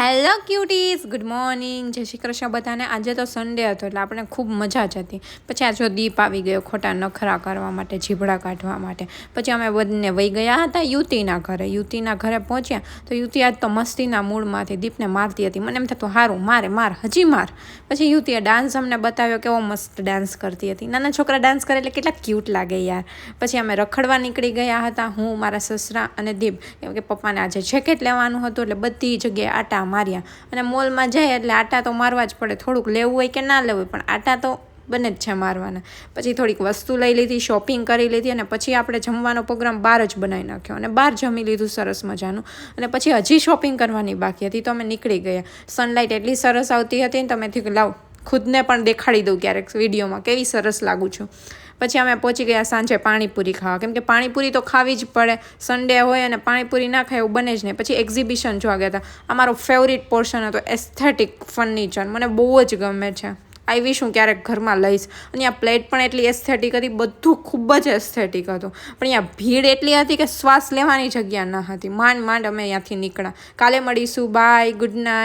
Hello ક્યુટીઝ, good morning, જય શ્રી કૃષ્ણ બધાને. આજે તો સન્ડે હતો એટલે આપણે ખૂબ મજા જ હતી. પછી આ જો દીપ આવી ગયો ખોટા નખરા કરવા માટે, જીભડા કાઢવા માટે. પછી અમે બંને વહી ગયા હતા યુતિના ઘરે. યુતિના ઘરે પહોંચ્યા તો યુતિ આજ તો મસ્તીના મૂળમાંથી દીપને મારતી હતી. મને એમ થતું સારું માર હજી માર. પછી યુતિએ ડાન્સ અમને બતાવ્યો, કેવો મસ્ત ડાન્સ કરતી હતી. નાના છોકરા ડાન્સ કરે એટલે કેટલા ક્યુટ લાગે યાર. પછી અમે રખડવા નીકળી ગયા હતા, હું, મારા સસરા અને દીપ, કેમ કે પપ્પાને આજે જેકેટ લેવાનું હતું એટલે બધી જગ્યાએ આટા માર્યા. અને મોલમાં જાય એટલે આટા તો મારવા જ પડે, થોડુંક લેવું હોય કે ના લેવું હોય, પણ આટા તો બને જ છે મારવાના. પછી થોડીક વસ્તુ લઈ લીધી, શોપિંગ કરી લીધી, અને પછી આપણે જમવાનો પ્રોગ્રામ બહાર જ બનાવી નાખ્યો અને બહાર જમી લીધું સરસ મજાનું. અને પછી હજી શોપિંગ કરવાની બાકી હતી તો અમે નીકળી ગયા. સનલાઇટ એટલી સરસ આવતી હતી ને તો મેં થયું લાવ ખુદને પણ દેખાડી દઉં ક્યારેક વિડીયોમાં કેવી સરસ લાગું છું. પછી અમે પહોંચી ગયા સાંજે પાણીપુરી ખાવા, કેમ કે પાણીપુરી તો ખાવી જ પડે. સન્ડે હોય અને પાણીપુરી ના ખાય એવું બને જ નહીં. પછી એક્ઝિબિશન જોવા ગયા હતા. આ મારો ફેવરિટ પોર્શન હતો, એસ્થેટિક ફર્નિચર. મને બહુ જ ગમે છે. આવી શું ક્યારેક ઘરમાં લઈશ. અને આ પ્લેટ પણ એટલી એસ્થેટિક હતી, બધું ખૂબ જ એસ્થેટિક હતું. પણ અહીંયા ભીડ એટલી હતી કે શ્વાસ લેવાની જગ્યા ન હતી. માંડ અમે અહીંયાથી નીકળ્યા. કાલે મળીશું, બાય, ગુડ નાઇટ.